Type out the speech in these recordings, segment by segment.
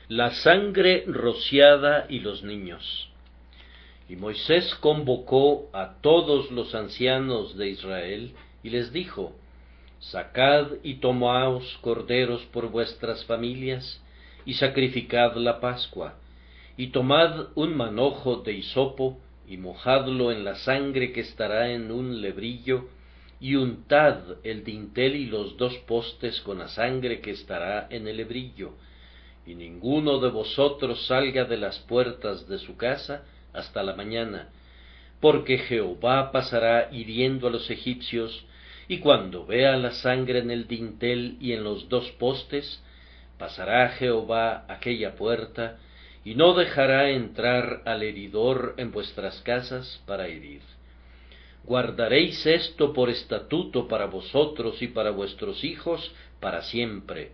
La sangre rociada y los niños. Y Moisés convocó a todos los ancianos de Israel, y les dijo: Sacad y tomaos corderos por vuestras familias, y sacrificad la Pascua, y tomad un manojo de hisopo, y mojadlo en la sangre que estará en un lebrillo, y untad el dintel y los 2 postes con la sangre que estará en el lebrillo, y ninguno de vosotros salga de las puertas de su casa hasta la mañana, porque Jehová pasará hiriendo a los egipcios, y cuando vea la sangre en el dintel y en los 2 postes, pasará Jehová aquella puerta, y no dejará entrar al heridor en vuestras casas para herir. Guardaréis esto por estatuto para vosotros y para vuestros hijos para siempre.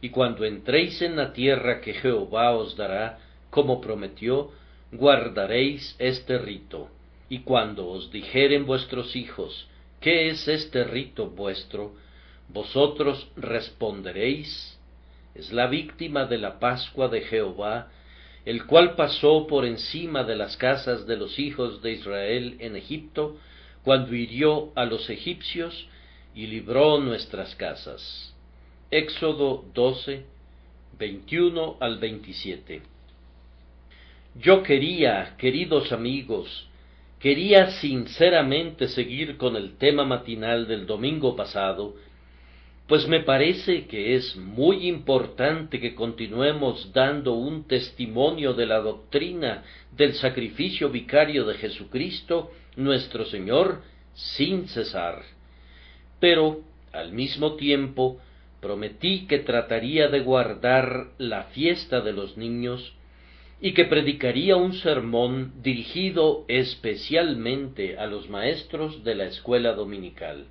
Y cuando entréis en la tierra que Jehová os dará, como prometió, guardaréis este rito. Y cuando os dijeren vuestros hijos: ¿qué es este rito vuestro?, vosotros responderéis: es la víctima de la Pascua de Jehová, el cual pasó por encima de las casas de los hijos de Israel en Egipto, cuando hirió a los egipcios y libró nuestras casas. Éxodo 12, 21 al 27. Yo queridos amigos, quería sinceramente seguir con el tema matinal del domingo pasado, pues me parece que es muy importante que continuemos dando un testimonio de la doctrina del sacrificio vicario de Jesucristo, nuestro Señor, sin cesar. Pero, al mismo tiempo, prometí que trataría de guardar la fiesta de los niños y que predicaría un sermón dirigido especialmente a los maestros de la escuela dominical.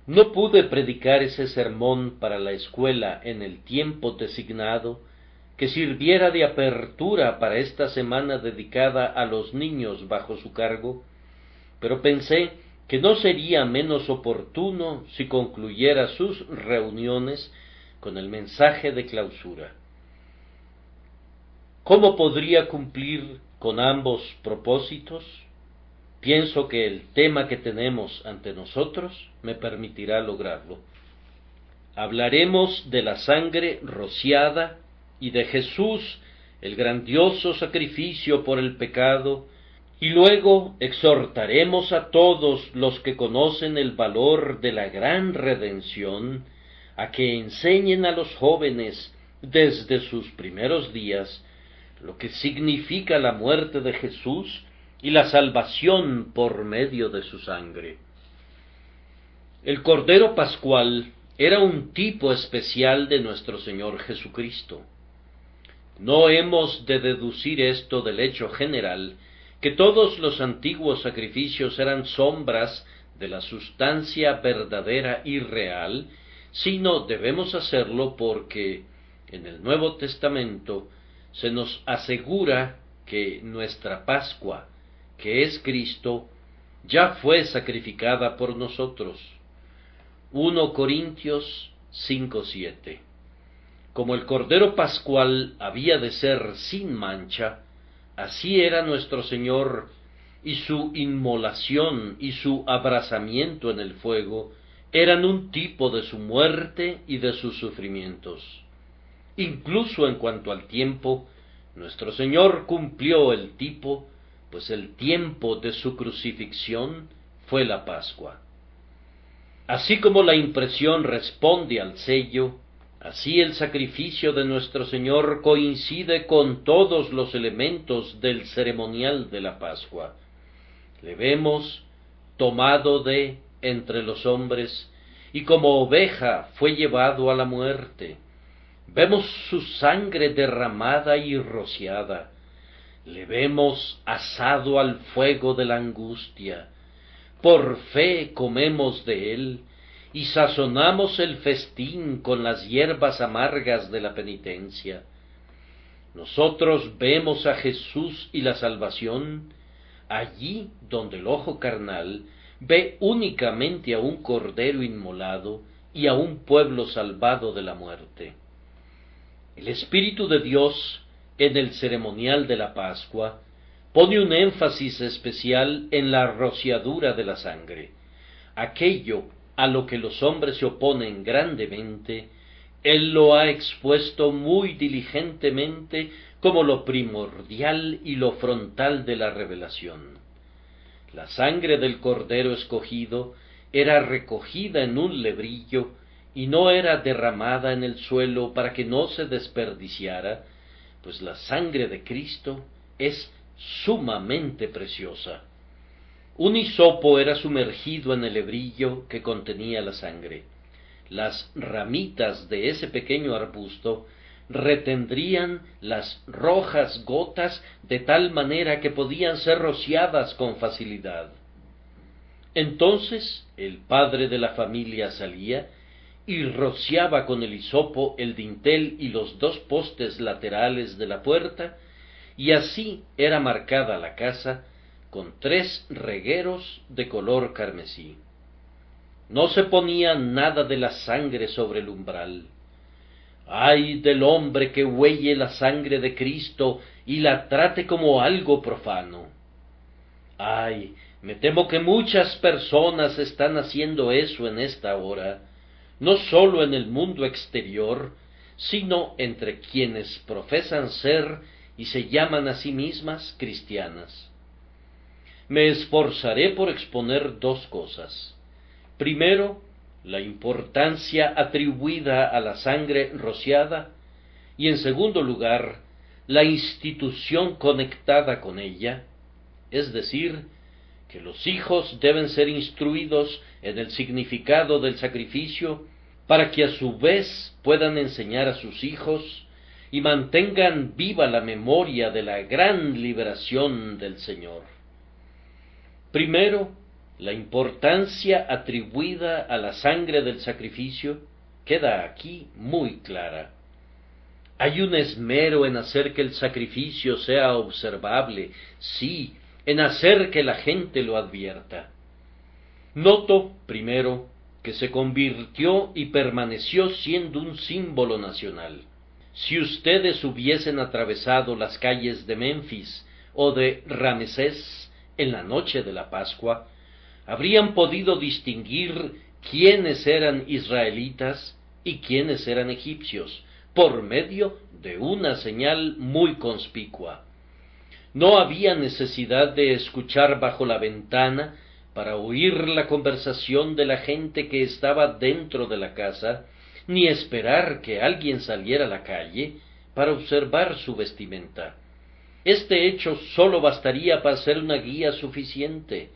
No pude predicar ese sermón para la escuela en el tiempo designado, que sirviera de apertura para esta semana dedicada a los niños bajo su cargo, pero pensé que no sería menos oportuno si concluyera sus reuniones con el mensaje de clausura. ¿Cómo podría cumplir con ambos propósitos? Pienso que el tema que tenemos ante nosotros me permitirá lograrlo. Hablaremos de la sangre rociada y de Jesús, el grandioso sacrificio por el pecado, y luego exhortaremos a todos los que conocen el valor de la gran redención a que enseñen a los jóvenes desde sus primeros días lo que significa la muerte de Jesús y la salvación por medio de su sangre. El Cordero Pascual era un tipo especial de nuestro Señor Jesucristo. No hemos de deducir esto del hecho general, que todos los antiguos sacrificios eran sombras de la sustancia verdadera y real, sino debemos hacerlo porque en el Nuevo Testamento se nos asegura que nuestra Pascua, que es Cristo, ya fue sacrificada por nosotros. 1 Corintios 5:7. Como el Cordero Pascual había de ser sin mancha, así era nuestro Señor, y su inmolación y su abrasamiento en el fuego eran un tipo de su muerte y de sus sufrimientos. Incluso en cuanto al tiempo, nuestro Señor cumplió el tipo, pues el tiempo de su crucifixión fue la Pascua. Así como la impresión responde al sello, así el sacrificio de nuestro Señor coincide con todos los elementos del ceremonial de la Pascua. Le vemos tomado de entre los hombres, y como oveja fue llevado a la muerte. Vemos su sangre derramada y rociada. Le vemos asado al fuego de la angustia. Por fe comemos de él, y sazonamos el festín con las hierbas amargas de la penitencia. Nosotros vemos a Jesús y la salvación allí donde el ojo carnal ve únicamente a un cordero inmolado y a un pueblo salvado de la muerte. El Espíritu de Dios, en el ceremonial de la Pascua, pone un énfasis especial en la rociadura de la sangre. Aquello a lo que los hombres se oponen grandemente, Él lo ha expuesto muy diligentemente como lo primordial y lo frontal de la revelación. La sangre del Cordero escogido era recogida en un lebrillo y no era derramada en el suelo para que no se desperdiciara, pues la sangre de Cristo es sumamente preciosa. Un hisopo era sumergido en el lebrillo que contenía la sangre. Las ramitas de ese pequeño arbusto retendrían las rojas gotas de tal manera que podían ser rociadas con facilidad. Entonces el padre de la familia salía y rociaba con el hisopo el dintel y los 2 postes laterales de la puerta, y así era marcada la casa con 3 regueros de color carmesí. No se ponía nada de la sangre sobre el umbral. ¡Ay del hombre que huelle la sangre de Cristo y la trate como algo profano! ¡Ay! Me temo que muchas personas están haciendo eso en esta hora, no sólo en el mundo exterior, sino entre quienes profesan ser y se llaman a sí mismas cristianas. Me esforzaré por exponer 2 cosas. Primero, la importancia atribuida a la sangre rociada, y en segundo lugar, la institución conectada con ella, es decir, que los hijos deben ser instruidos en el significado del sacrificio para que a su vez puedan enseñar a sus hijos y mantengan viva la memoria de la gran liberación del Señor. Primero, la importancia atribuida a la sangre del sacrificio queda aquí muy clara. Hay un esmero en hacer que el sacrificio sea observable, sí, en hacer que la gente lo advierta. Noto, primero, que se convirtió y permaneció siendo un símbolo nacional. Si ustedes hubiesen atravesado las calles de Memphis o de Ramesés en la noche de la Pascua, habrían podido distinguir quiénes eran israelitas y quiénes eran egipcios, por medio de una señal muy conspicua. No había necesidad de escuchar bajo la ventana para oír la conversación de la gente que estaba dentro de la casa, ni esperar que alguien saliera a la calle para observar su vestimenta. Este hecho sólo bastaría para ser una guía suficiente.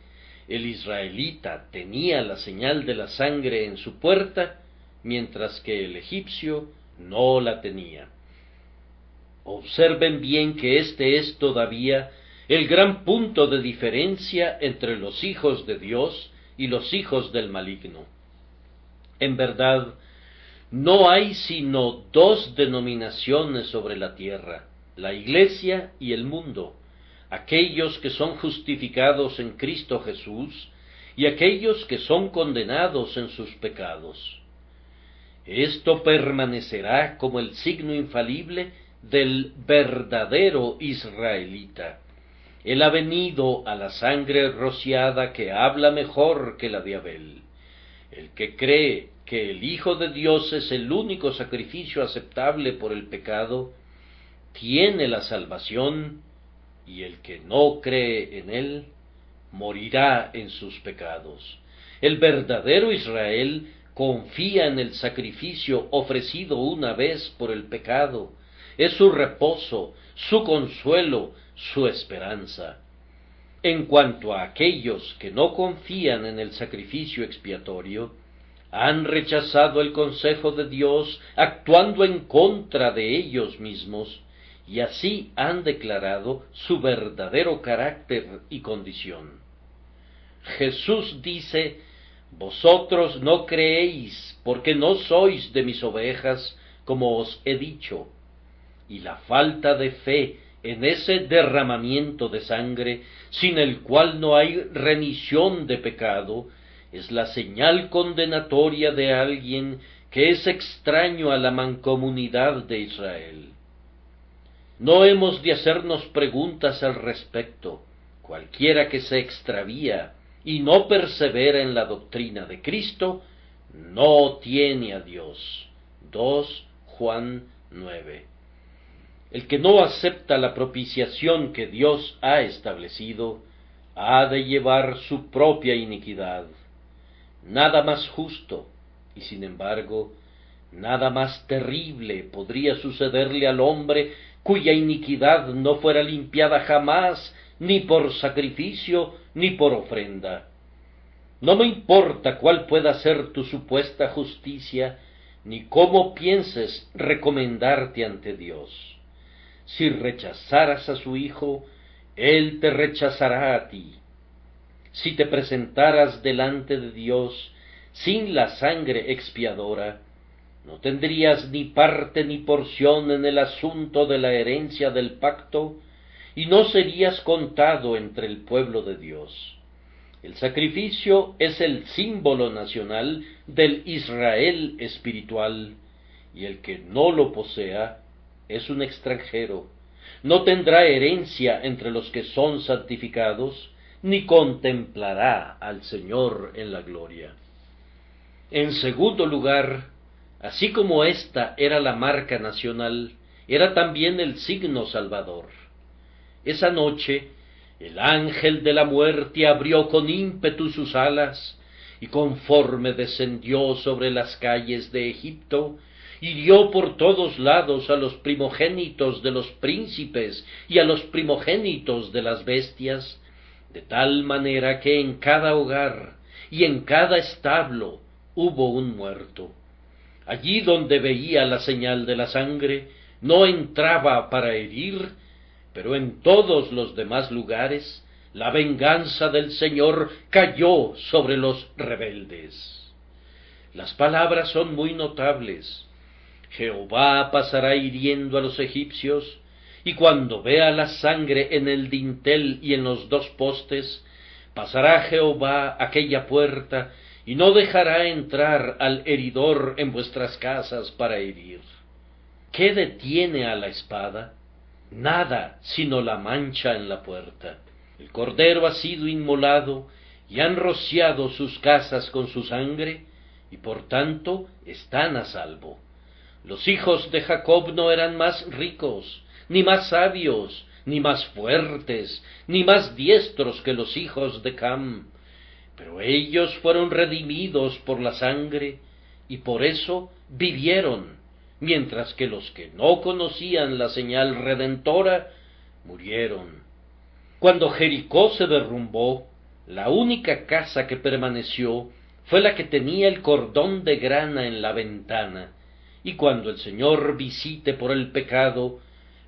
El israelita tenía la señal de la sangre en su puerta, mientras que el egipcio no la tenía. Observen bien que este es todavía el gran punto de diferencia entre los hijos de Dios y los hijos del maligno. En verdad, no hay sino 2 denominaciones sobre la tierra, la Iglesia y el mundo, aquellos que son justificados en Cristo Jesús y aquellos que son condenados en sus pecados. Esto permanecerá como el signo infalible del verdadero israelita. Él ha venido a la sangre rociada que habla mejor que la de Abel. El que cree que el Hijo de Dios es el único sacrificio aceptable por el pecado, tiene la salvación, y el que no cree en él, morirá en sus pecados. El verdadero Israel confía en el sacrificio ofrecido una vez por el pecado. Es su reposo, su consuelo, su esperanza. En cuanto a aquellos que no confían en el sacrificio expiatorio, han rechazado el consejo de Dios actuando en contra de ellos mismos, y así han declarado su verdadero carácter y condición. Jesús dice: vosotros no creéis porque no sois de mis ovejas, como os he dicho. Y la falta de fe en ese derramamiento de sangre, sin el cual no hay remisión de pecado, es la señal condenatoria de alguien que es extraño a la mancomunidad de Israel. No hemos de hacernos preguntas al respecto. Cualquiera que se extravía y no persevera en la doctrina de Cristo, no tiene a Dios. 2 Juan 9. El que no acepta la propiciación que Dios ha establecido, ha de llevar su propia iniquidad. Nada más justo, y sin embargo, nada más terrible podría sucederle al hombre cuya iniquidad no fuera limpiada jamás, ni por sacrificio, ni por ofrenda. No me importa cuál pueda ser tu supuesta justicia, ni cómo pienses recomendarte ante Dios. Si rechazaras a su Hijo, Él te rechazará a ti. Si te presentaras delante de Dios sin la sangre expiadora, no tendrías ni parte ni porción en el asunto de la herencia del pacto, y no serías contado entre el pueblo de Dios. El sacrificio es el símbolo nacional del Israel espiritual, y el que no lo posea es un extranjero. No tendrá herencia entre los que son santificados, ni contemplará al Señor en la gloria. En segundo lugar, así como esta era la marca nacional, era también el signo salvador. Esa noche, el ángel de la muerte abrió con ímpetu sus alas, y conforme descendió sobre las calles de Egipto, hirió por todos lados a los primogénitos de los príncipes y a los primogénitos de las bestias, de tal manera que en cada hogar y en cada establo hubo un muerto. Allí donde veía la señal de la sangre, no entraba para herir, pero en todos los demás lugares, la venganza del Señor cayó sobre los rebeldes. Las palabras son muy notables. Jehová pasará hiriendo a los egipcios, y cuando vea la sangre en el dintel y en los dos postes, pasará Jehová aquella puerta, y no dejará entrar al heridor en vuestras casas para herir. ¿Qué detiene a la espada? Nada, sino la mancha en la puerta. El cordero ha sido inmolado, y han rociado sus casas con su sangre, y por tanto están a salvo. Los hijos de Jacob no eran más ricos, ni más sabios, ni más fuertes, ni más diestros que los hijos de Cam, pero ellos fueron redimidos por la sangre, y por eso vivieron, mientras que los que no conocían la señal redentora murieron. Cuando Jericó se derrumbó, la única casa que permaneció fue la que tenía el cordón de grana en la ventana, y cuando el Señor visite por el pecado,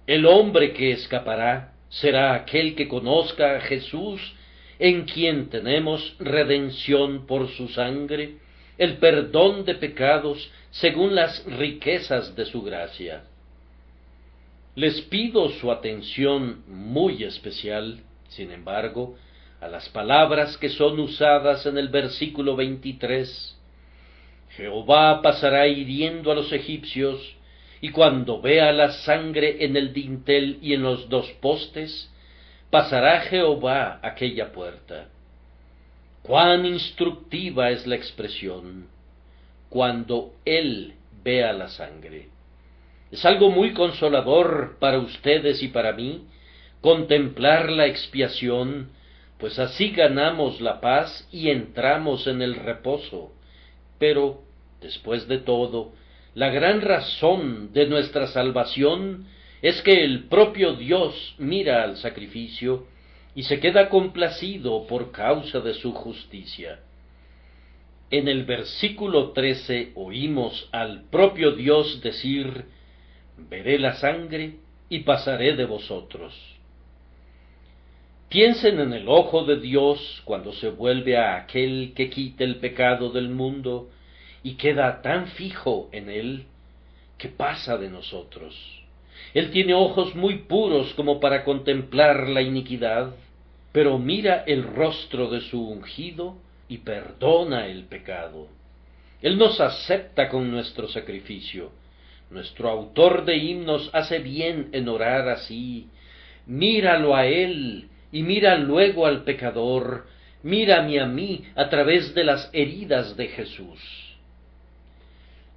el hombre que escapará será aquel que conozca a Jesús, en quien tenemos redención por su sangre, el perdón de pecados según las riquezas de su gracia. Les pido su atención muy especial, sin embargo, a las palabras que son usadas en el versículo 23. Jehová pasará hiriendo a los egipcios, y cuando vea la sangre en el dintel y en los dos postes, pasará Jehová aquella puerta. Cuán instructiva es la expresión, cuando Él vea la sangre. Es algo muy consolador para ustedes y para mí contemplar la expiación, pues así ganamos la paz y entramos en el reposo. Pero, después de todo, la gran razón de nuestra salvación es que el propio Dios mira al sacrificio y se queda complacido por causa de su justicia. En el versículo 13 oímos al propio Dios decir: veré la sangre y pasaré de vosotros. Piensen en el ojo de Dios cuando se vuelve a aquel que quita el pecado del mundo y queda tan fijo en él que pasa de nosotros. Él tiene ojos muy puros como para contemplar la iniquidad, pero mira el rostro de su ungido y perdona el pecado. Él nos acepta con nuestro sacrificio. Nuestro autor de himnos hace bien en orar así. Míralo a Él y mira luego al pecador. Mírame a mí a través de las heridas de Jesús.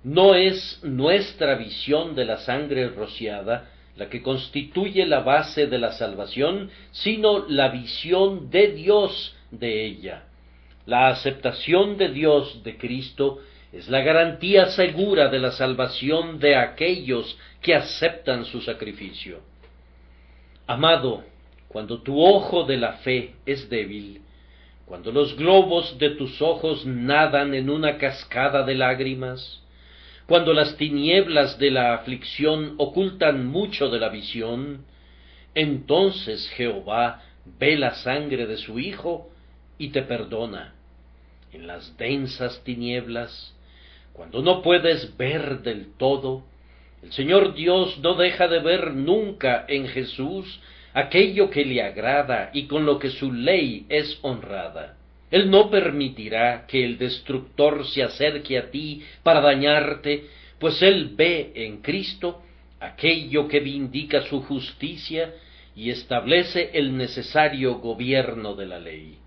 No es nuestra visión de la sangre rociada la que constituye la base de la salvación, sino la visión de Dios de ella. La aceptación de Dios de Cristo es la garantía segura de la salvación de aquellos que aceptan su sacrificio. Amado, cuando tu ojo de la fe es débil, cuando los globos de tus ojos nadan en una cascada de lágrimas, cuando las tinieblas de la aflicción ocultan mucho de la visión, entonces Jehová ve la sangre de su Hijo y te perdona. En las densas tinieblas, cuando no puedes ver del todo, el Señor Dios no deja de ver nunca en Jesús aquello que le agrada y con lo que su ley es honrada. Él no permitirá que el destructor se acerque a ti para dañarte, pues Él ve en Cristo aquello que vindica su justicia y establece el necesario gobierno de la ley.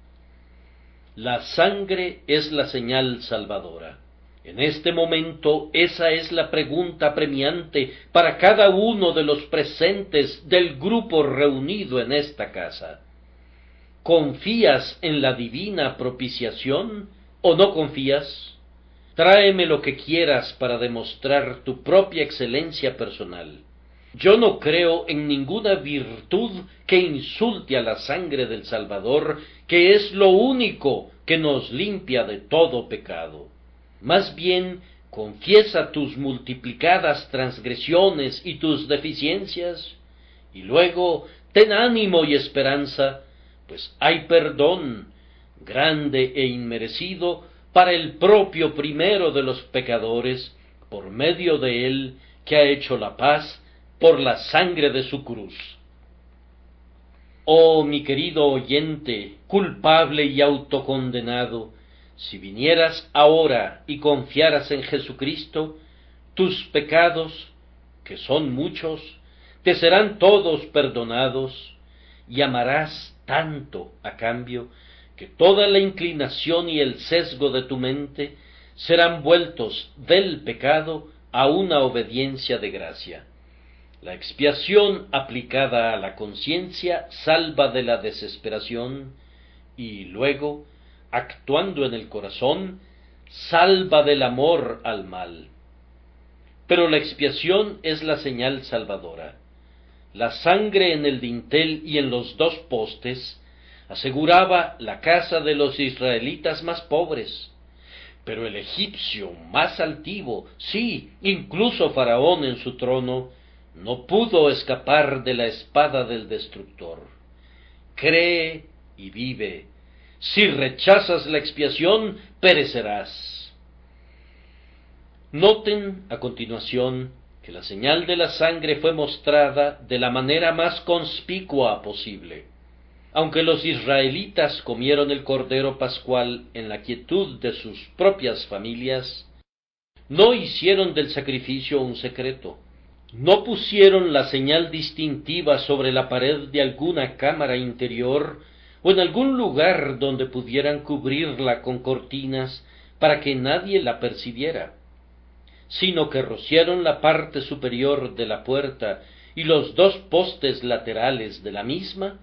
La sangre es la señal salvadora. En este momento esa es la pregunta premiante para cada uno de los presentes del grupo reunido en esta casa. ¿Confías en la divina propiciación o no confías? Tráeme lo que quieras para demostrar tu propia excelencia personal. Yo no creo en ninguna virtud que insulte a la sangre del Salvador, que es lo único que nos limpia de todo pecado. Más bien, confiesa tus multiplicadas transgresiones y tus deficiencias, y luego ten ánimo y esperanza, pues hay perdón, grande e inmerecido, para el propio primero de los pecadores, por medio de él, que ha hecho la paz por la sangre de su cruz. Oh, mi querido oyente, culpable y autocondenado, si vinieras ahora y confiaras en Jesucristo, tus pecados, que son muchos, te serán todos perdonados, y amarás tanto a cambio, que toda la inclinación y el sesgo de tu mente serán vueltos del pecado a una obediencia de gracia. La expiación aplicada a la conciencia salva de la desesperación y luego, actuando en el corazón, salva del amor al mal. Pero la expiación es la señal salvadora. La sangre en el dintel y en los dos postes aseguraba la casa de los israelitas más pobres, pero el egipcio más altivo, sí, incluso Faraón en su trono, no pudo escapar de la espada del destructor. Cree y vive. Si rechazas la expiación, perecerás. Noten a continuación que la señal de la sangre fue mostrada de la manera más conspicua posible. Aunque los israelitas comieron el cordero pascual en la quietud de sus propias familias, no hicieron del sacrificio un secreto. No pusieron la señal distintiva sobre la pared de alguna cámara interior o en algún lugar donde pudieran cubrirla con cortinas para que nadie la percibiera, sino que rociaron la parte superior de la puerta y los dos postes laterales de la misma,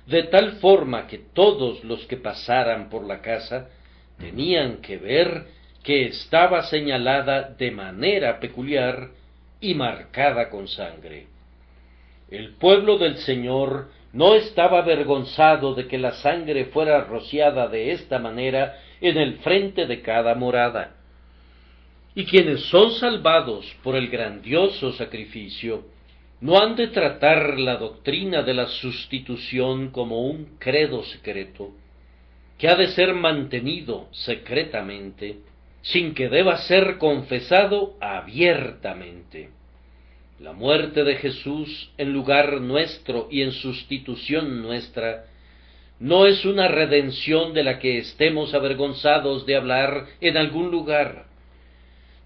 de tal forma que todos los que pasaran por la casa tenían que ver que estaba señalada de manera peculiar y marcada con sangre. El pueblo del Señor no estaba avergonzado de que la sangre fuera rociada de esta manera en el frente de cada morada. Y quienes son salvados por el grandioso sacrificio, no han de tratar la doctrina de la sustitución como un credo secreto, que ha de ser mantenido secretamente, sin que deba ser confesado abiertamente. La muerte de Jesús en lugar nuestro y en sustitución nuestra no es una redención de la que estemos avergonzados de hablar en algún lugar,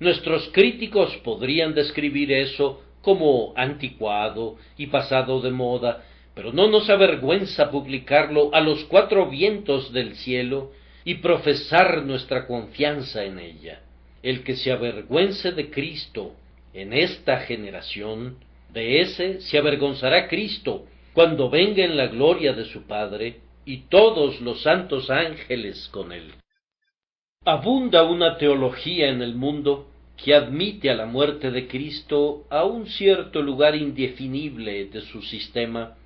Nuestros críticos podrían describir eso como anticuado y pasado de moda, pero no nos avergüenza publicarlo a los cuatro vientos del cielo y profesar nuestra confianza en ella. El que se avergüence de Cristo en esta generación, de ese se avergonzará Cristo cuando venga en la gloria de su Padre y todos los santos ángeles con él. Abunda una teología en el mundo que admite a la muerte de Cristo a un cierto lugar indefinible de su sistema,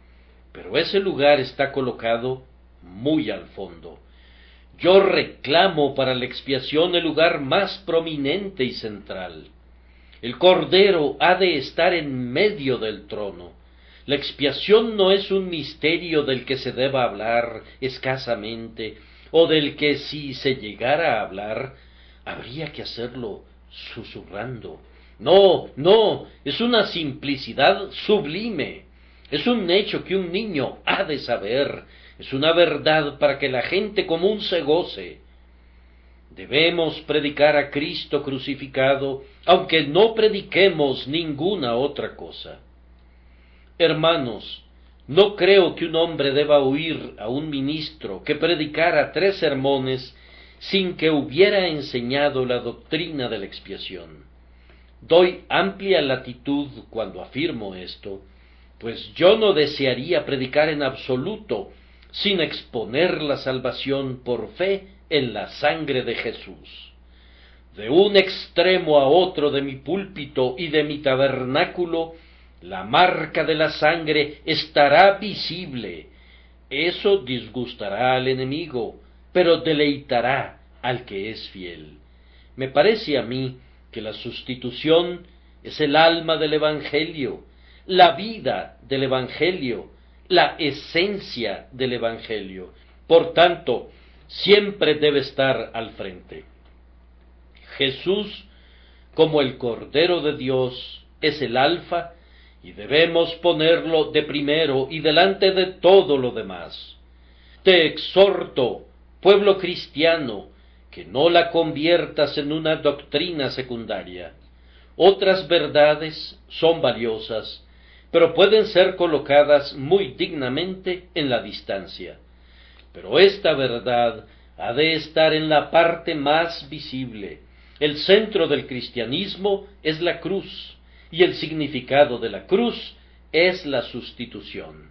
pero ese lugar está colocado muy al fondo. Yo reclamo para la expiación el lugar más prominente y central. El Cordero ha de estar en medio del trono. La expiación no es un misterio del que se deba hablar escasamente, o del que si se llegara a hablar, habría que hacerlo susurrando. No, no, es una simplicidad sublime. Es un hecho que un niño ha de saber. Es una verdad para que la gente común se goce. Debemos predicar a Cristo crucificado, aunque no prediquemos ninguna otra cosa. Hermanos, no creo que un hombre deba oír a un ministro que predicara 3 sermones sin que hubiera enseñado la doctrina de la expiación. Doy amplia latitud cuando afirmo esto, pues yo no desearía predicar en absoluto sin exponer la salvación por fe en la sangre de Jesús. De un extremo a otro de mi púlpito y de mi tabernáculo, la marca de la sangre estará visible. Eso disgustará al enemigo, pero deleitará al que es fiel. Me parece a mí que la sustitución es el alma del Evangelio, la vida del Evangelio, la esencia del Evangelio. Por tanto, siempre debe estar al frente. Jesús, como el Cordero de Dios, es el alfa, y debemos ponerlo de primero y delante de todo lo demás. Te exhorto, pueblo cristiano, que no la conviertas en una doctrina secundaria. Otras verdades son valiosas, pero pueden ser colocadas muy dignamente en la distancia. Pero esta verdad ha de estar en la parte más visible. El centro del cristianismo es la cruz, y el significado de la cruz es la sustitución.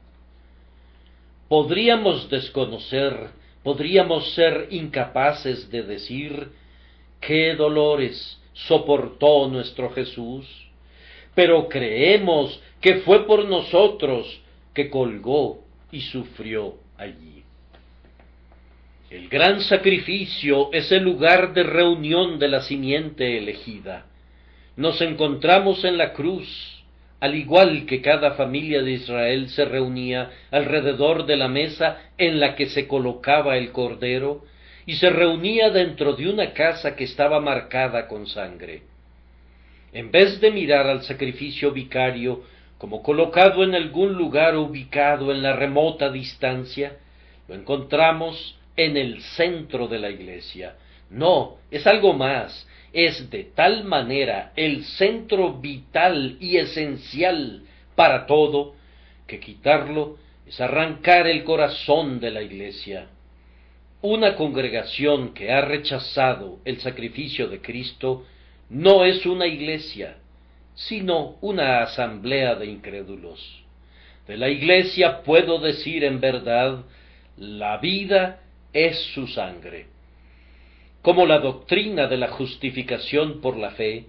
Podríamos desconocer, podríamos ser incapaces de decir qué dolores soportó nuestro Jesús, pero creemos que fue por nosotros que colgó y sufrió allí. El gran sacrificio es el lugar de reunión de la simiente elegida. Nos encontramos en la cruz, al igual que cada familia de Israel se reunía alrededor de la mesa en la que se colocaba el cordero, y se reunía dentro de una casa que estaba marcada con sangre. En vez de mirar al sacrificio vicario como colocado en algún lugar ubicado en la remota distancia, lo encontramos en el centro de la iglesia. No, es algo más. Es de tal manera el centro vital y esencial para todo, que quitarlo es arrancar el corazón de la iglesia. Una congregación que ha rechazado el sacrificio de Cristo no es una iglesia, sino una asamblea de incrédulos. De la iglesia puedo decir en verdad, la vida es su sangre. Como la doctrina de la justificación por la fe,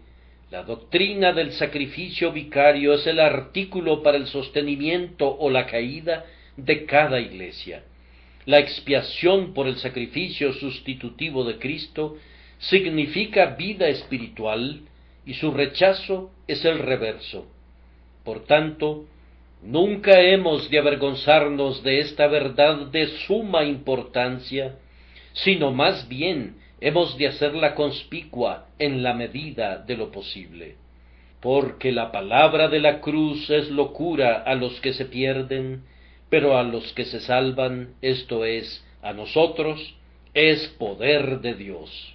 la doctrina del sacrificio vicario es el artículo para el sostenimiento o la caída de cada iglesia. La expiación por el sacrificio sustitutivo de Cristo significa vida espiritual y su rechazo es el reverso. Por tanto, nunca hemos de avergonzarnos de esta verdad de suma importancia, sino más bien hemos de hacerla conspicua en la medida de lo posible. Porque la palabra de la cruz es locura a los que se pierden, pero a los que se salvan, esto es, a nosotros, es poder de Dios.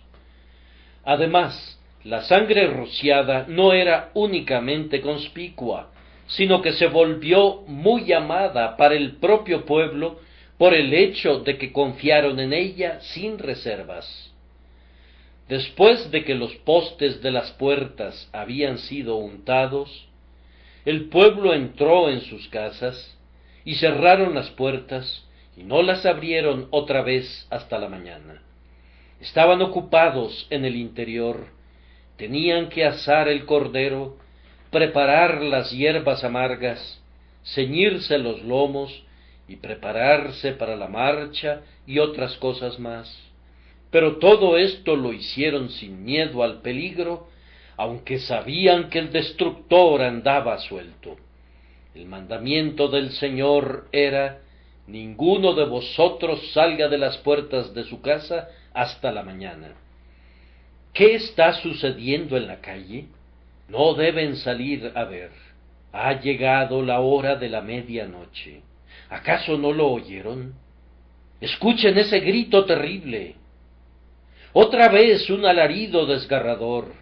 Además, La sangre rociada no era únicamente conspicua, sino que se volvió muy amada para el propio pueblo por el hecho de que confiaron en ella sin reservas. Después de que los postes de las puertas habían sido untados, el pueblo entró en sus casas y cerraron las puertas y no las abrieron otra vez hasta la mañana. Estaban ocupados en el interior, tenían que asar el cordero, preparar las hierbas amargas, ceñirse los lomos y prepararse para la marcha y otras cosas más. Pero todo esto lo hicieron sin miedo al peligro, aunque sabían que el destructor andaba suelto. El mandamiento del Señor era: ninguno de vosotros salga de las puertas de su casa hasta la mañana. ¿Qué está sucediendo en la calle? No deben salir a ver. Ha llegado la hora de la medianoche. ¿Acaso no lo oyeron? Escuchen ese grito terrible. Otra vez un alarido desgarrador.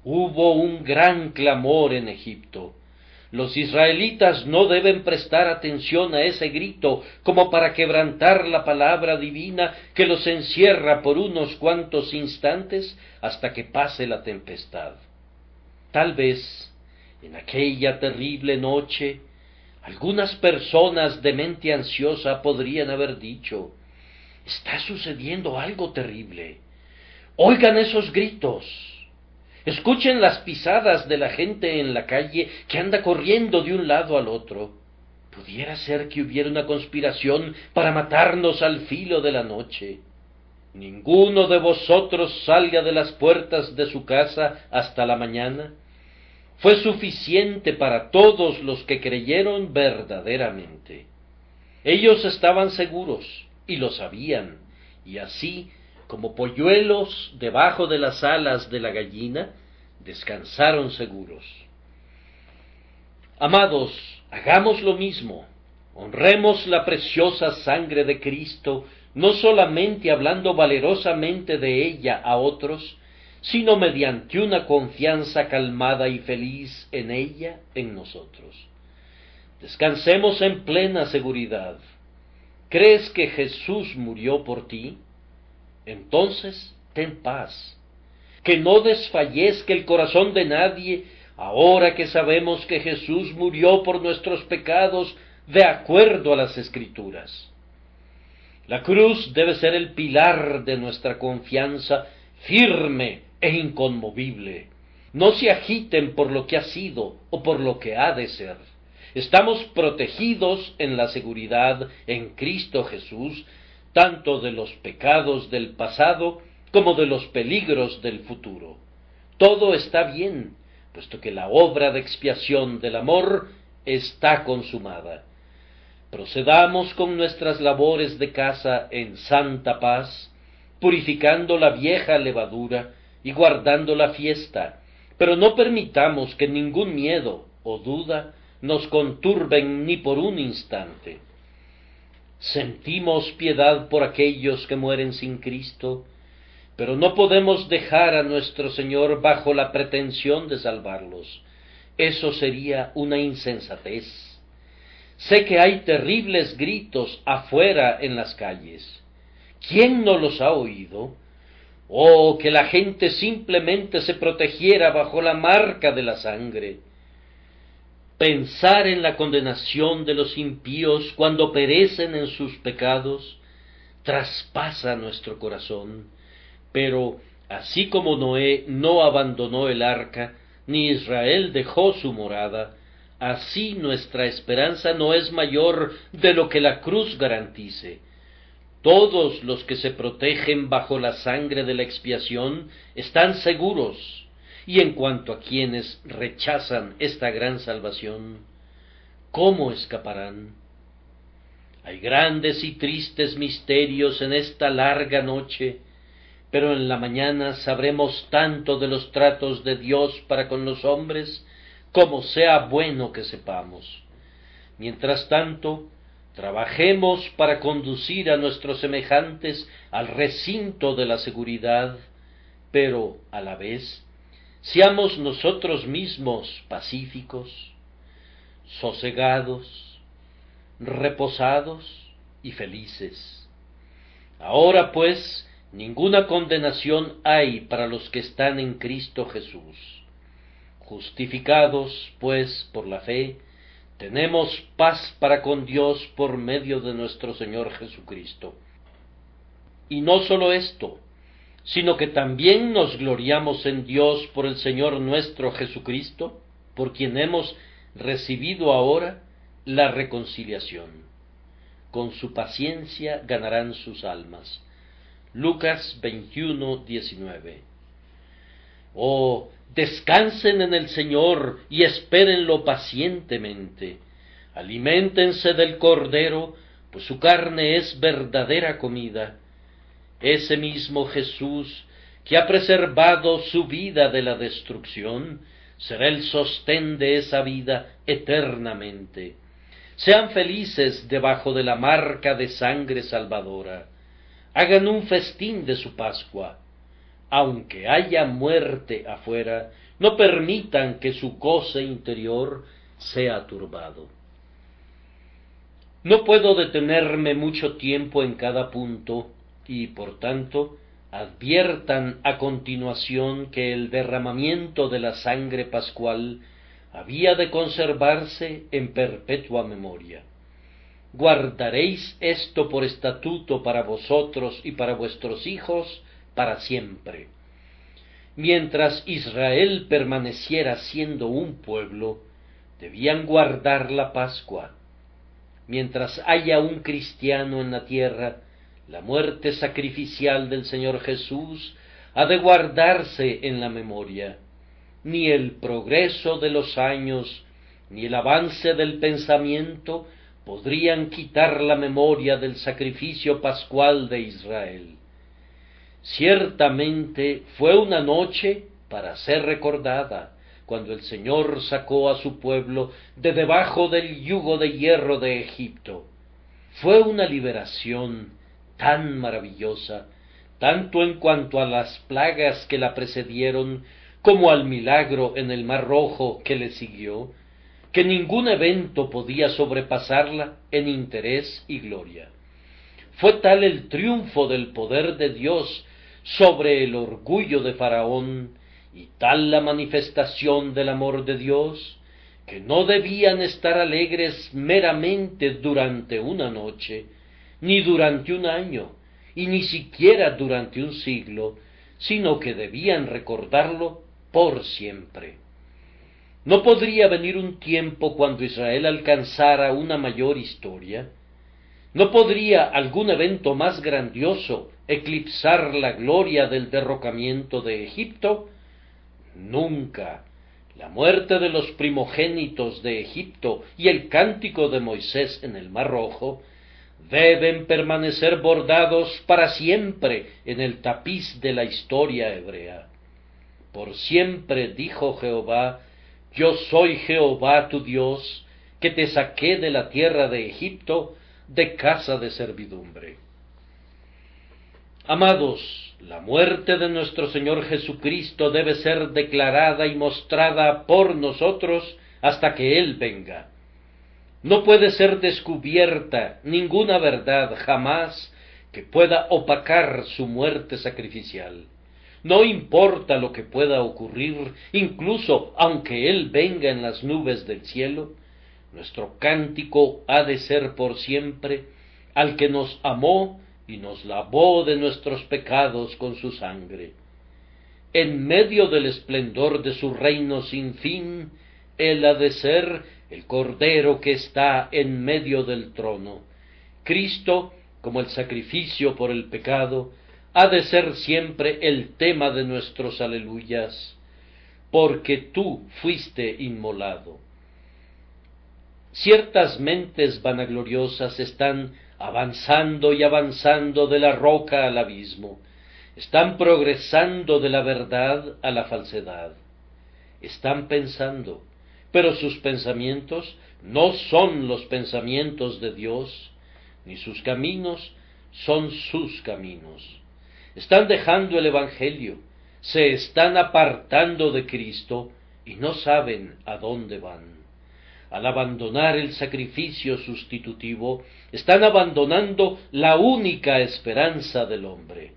Hubo un gran clamor en Egipto. Los israelitas no deben prestar atención a ese grito como para quebrantar la palabra divina que los encierra por unos cuantos instantes hasta que pase la tempestad. Tal vez, en aquella terrible noche, algunas personas de mente ansiosa podrían haber dicho: está sucediendo algo terrible. Oigan esos gritos. Escuchen las pisadas de la gente en la calle que anda corriendo de un lado al otro. Pudiera ser que hubiera una conspiración para matarnos al filo de la noche. Ninguno de vosotros salga de las puertas de su casa hasta la mañana. Fue suficiente para todos los que creyeron verdaderamente. Ellos estaban seguros y lo sabían, y así, como polluelos debajo de las alas de la gallina, descansaron seguros. Amados, hagamos lo mismo. Honremos la preciosa sangre de Cristo, no solamente hablando valerosamente de ella a otros, sino mediante una confianza calmada y feliz en ella, en nosotros. Descansemos en plena seguridad. ¿Crees que Jesús murió por ti? Entonces, ten paz. Que no desfallezca el corazón de nadie, ahora que sabemos que Jesús murió por nuestros pecados de acuerdo a las Escrituras. La cruz debe ser el pilar de nuestra confianza, firme e inconmovible. No se agiten por lo que ha sido o por lo que ha de ser. Estamos protegidos en la seguridad en Cristo Jesús, tanto de los pecados del pasado como de los peligros del futuro. Todo está bien, puesto que la obra de expiación del amor está consumada. Procedamos con nuestras labores de casa en santa paz, purificando la vieja levadura y guardando la fiesta, pero no permitamos que ningún miedo o duda nos conturben ni por un instante. Sentimos piedad por aquellos que mueren sin Cristo, pero no podemos dejar a nuestro Señor bajo la pretensión de salvarlos. Eso sería una insensatez. Sé que hay terribles gritos afuera en las calles. ¿Quién no los ha oído? Oh, que la gente simplemente se protegiera bajo la marca de la sangre. Pensar en la condenación de los impíos cuando perecen en sus pecados traspasa nuestro corazón, pero así como Noé no abandonó el arca, ni Israel dejó su morada, así nuestra esperanza no es mayor de lo que la cruz garantice. Todos los que se protegen bajo la sangre de la expiación están seguros. Y en cuanto a quienes rechazan esta gran salvación, ¿cómo escaparán? Hay grandes y tristes misterios en esta larga noche, pero en la mañana sabremos tanto de los tratos de Dios para con los hombres, como sea bueno que sepamos. Mientras tanto, trabajemos para conducir a nuestros semejantes al recinto de la seguridad, pero, a la vez, seamos nosotros mismos pacíficos, sosegados, reposados y felices. Ahora pues, ninguna condenación hay para los que están en Cristo Jesús. Justificados, pues, por la fe, tenemos paz para con Dios por medio de nuestro Señor Jesucristo. Y no solo esto, sino que también nos gloriamos en Dios por el Señor nuestro Jesucristo, por quien hemos recibido ahora la reconciliación. Con su paciencia ganarán sus almas. Lucas 21:19. Oh, descansen en el Señor y espérenlo pacientemente. Aliméntense del Cordero, pues su carne es verdadera comida. Ese mismo Jesús, que ha preservado su vida de la destrucción, será el sostén de esa vida eternamente. Sean felices debajo de la marca de sangre salvadora. Hagan un festín de su Pascua. Aunque haya muerte afuera, no permitan que su goce interior sea turbado. No puedo detenerme mucho tiempo en cada punto, y por tanto adviertan a continuación que el derramamiento de la sangre pascual había de conservarse en perpetua memoria. Guardaréis esto por estatuto para vosotros y para vuestros hijos para siempre. Mientras Israel permaneciera siendo un pueblo, debían guardar la Pascua. Mientras haya un cristiano en la tierra, la muerte sacrificial del Señor Jesús ha de guardarse en la memoria. Ni el progreso de los años, ni el avance del pensamiento podrían quitar la memoria del sacrificio pascual de Israel. Ciertamente fue una noche para ser recordada, cuando el Señor sacó a su pueblo de debajo del yugo de hierro de Egipto. Fue una liberación tan maravillosa, tanto en cuanto a las plagas que la precedieron, como al milagro en el Mar Rojo que le siguió, que ningún evento podía sobrepasarla en interés y gloria. Fue tal el triunfo del poder de Dios sobre el orgullo de Faraón, y tal la manifestación del amor de Dios, que no debían estar alegres meramente durante una noche, ni durante un año, y ni siquiera durante un siglo, sino que debían recordarlo por siempre. ¿No podría venir un tiempo cuando Israel alcanzara una mayor historia? ¿No podría algún evento más grandioso eclipsar la gloria del derrocamiento de Egipto? Nunca. La muerte de los primogénitos de Egipto y el cántico de Moisés en el Mar Rojo deben permanecer bordados para siempre en el tapiz de la historia hebrea. Por siempre dijo Jehová: yo soy Jehová tu Dios, que te saqué de la tierra de Egipto, de casa de servidumbre. Amados, la muerte de nuestro Señor Jesucristo debe ser declarada y mostrada por nosotros hasta que Él venga. No puede ser descubierta ninguna verdad jamás que pueda opacar su muerte sacrificial. No importa lo que pueda ocurrir, incluso aunque Él venga en las nubes del cielo, nuestro cántico ha de ser por siempre al que nos amó y nos lavó de nuestros pecados con su sangre. En medio del esplendor de su reino sin fin, Él ha de ser el Cordero que está en medio del trono. Cristo, como el sacrificio por el pecado, ha de ser siempre el tema de nuestros aleluyas, porque tú fuiste inmolado. Ciertas mentes vanagloriosas están avanzando y avanzando de la roca al abismo, están progresando de la verdad a la falsedad, están pensando, pero sus pensamientos no son los pensamientos de Dios, ni sus caminos son sus caminos. Están dejando el Evangelio, se están apartando de Cristo y no saben a dónde van. Al abandonar el sacrificio sustitutivo, están abandonando la única esperanza del hombre.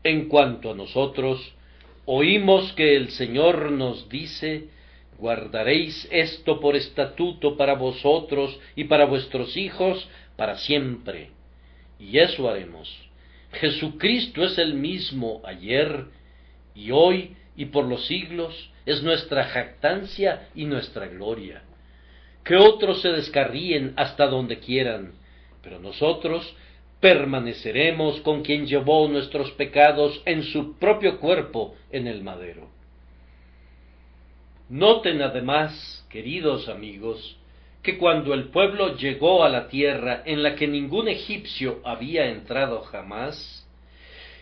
En cuanto a nosotros, oímos que el Señor nos dice: guardaréis esto por estatuto para vosotros y para vuestros hijos para siempre. Y eso haremos. Jesucristo es el mismo ayer y hoy y por los siglos, es nuestra jactancia y nuestra gloria. Que otros se descarríen hasta donde quieran, pero nosotros permaneceremos con quien llevó nuestros pecados en su propio cuerpo en el madero. Noten además, queridos amigos, que cuando el pueblo llegó a la tierra en la que ningún egipcio había entrado jamás,